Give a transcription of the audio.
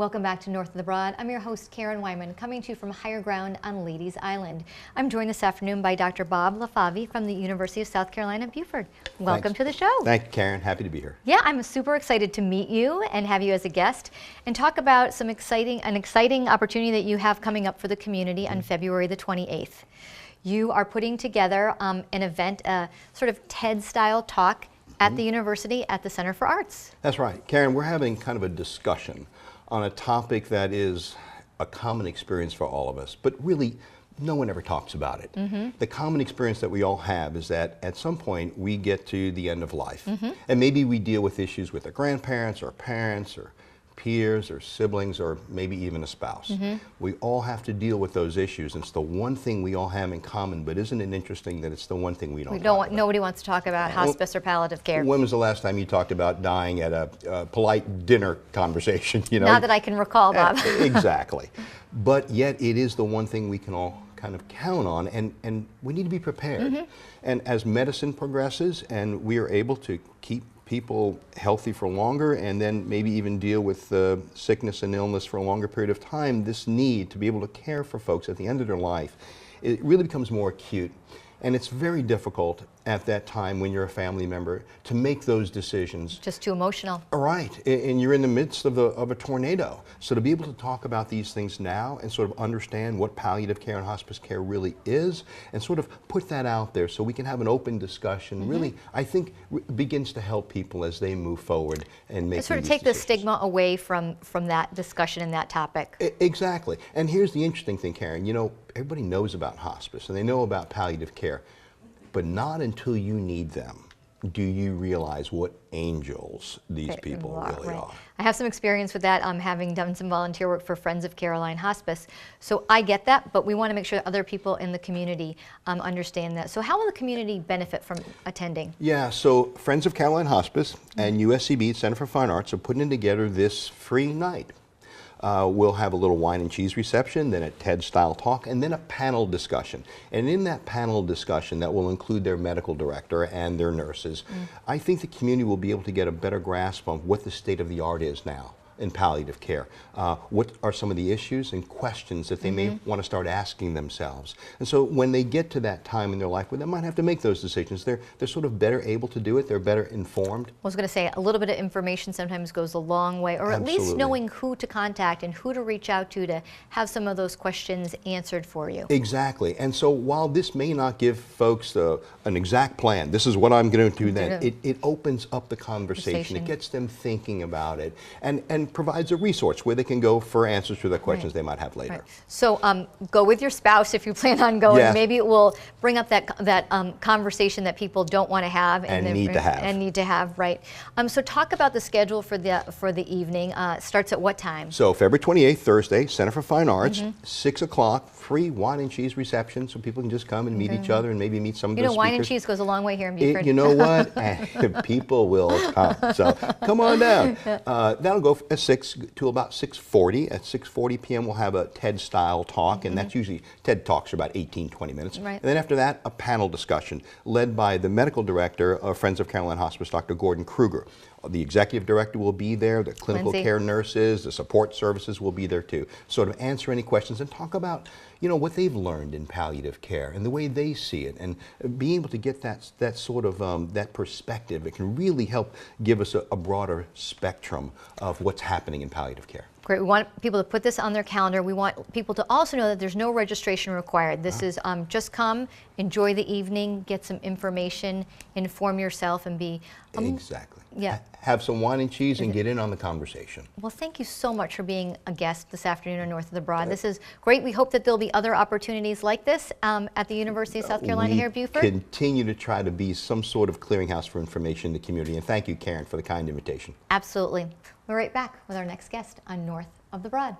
Welcome back to North of the Broad. I'm your host, Karen Wyman, coming to you from Higher Ground on Ladies Island. I'm joined this afternoon by Dr. Bob LeFavi from the University of South Carolina, Beaufort. Welcome to the show. Thank you, Karen. Happy to be here. Yeah, I'm super excited to meet you and have you as a guest and talk about an exciting opportunity that you have coming up for the community on February the 28th. You are putting together an event, a sort of TED-style talk at the university at the Center for Arts. That's right. Karen, we're having kind of a discussion on a topic that is a common experience for all of us, but really no one ever talks about it. The common experience that we all have is that at some point we get to the end of life, and maybe we deal with issues with our grandparents or parents or peers or siblings or maybe even a spouse. We all have to deal with those issues, and it's the one thing we all have in common, but isn't it interesting that it's the one thing we don't talk about? Nobody wants to talk about hospice or palliative care. When was the last time you talked about dying at a polite dinner conversation? You know? Not that I can recall, Bob. Exactly. But yet it is the one thing we can all kind of count on, and we need to be prepared. And as medicine progresses and we are able to keep people healthy for longer and then maybe even deal with sickness and illness for a longer period of time, this need to be able to care for folks at the end of their life, it really becomes more acute. And it's very difficult at that time when you're a family member to make those decisions. Just too emotional. Right, and you're in the midst of a tornado. So to be able to talk about these things now and sort of understand what palliative care and hospice care really is and sort of put that out there so we can have an open discussion, really, I think begins to help people as they move forward and make sort of take the stigma away from that discussion and that topic. Exactly. And here's the interesting thing, Karen. You know, everybody knows about hospice and they know about palliative care, but not until you need them do you realize what angels these people really are. I have some experience with that, having done some volunteer work for Friends of Caroline Hospice. So I get that, but we want to make sure that other people in the community understand that. So how will the community benefit from attending? Yeah, so Friends of Caroline Hospice and USCB, Center for Fine Arts, are putting together this free night. We'll have a little wine and cheese reception, then a TED-style talk, and then a panel discussion. And in that panel discussion that will include their medical director and their nurses, I think the community will be able to get a better grasp on what the state of the art is now in palliative care. What are some of the issues and questions that they may want to start asking themselves? And so when they get to that time in their life where they might have to make those decisions, they're sort of better able to do it, they're better informed. I was going to say, a little bit of information sometimes goes a long way, or at least knowing who to contact and who to reach out to have some of those questions answered for you. Exactly. And so while this may not give folks an exact plan, this is what I'm going to do then, it opens up the conversation. It gets them thinking about it and provides a resource where they can go for answers to the questions they might have later. So go with your spouse if you plan on going. Maybe it will bring up that conversation that people don't want to have and need to have. Right. So talk about the schedule for the evening. Starts at what time? So February 28th, Thursday, Center for Fine Arts, 6 o'clock, free wine and cheese reception so people can just come and meet each other and maybe meet some of the speakers. Wine and cheese goes a long way here in Beaufort. You know what? People will come. So come on down. That'll go at 6 to about 6:40. At 6:40 p.m. we'll have a TED-style talk, and that's usually, TED Talks are about 18-20 minutes. And then after that, a panel discussion led by the medical director of Friends of Caroline Hospice, Dr. Gordon Kruger. The executive director will be there, the clinical care nurses, the support services will be there too. Sort of answer any questions and talk about, what they've learned in palliative care and the way they see it, and being able to get that sort of that perspective. It can really help give us a broader spectrum of what's happening in palliative care. Great. We want people to put this on their calendar. We want people to also know that there's no registration required. This is just come, enjoy the evening, get some information, inform yourself, and be... Exactly. Yeah. Have some wine and cheese and get in on the conversation. Well, thank you so much for being a guest this afternoon on North of the Broad. This is great. We hope that there'll be other opportunities like this at the University of South Carolina here at Beaufort. We continue to try to be some sort of clearinghouse for information in the community. And thank you, Karen, for the kind invitation. Absolutely. We're right back with our next guest on North of the Broad.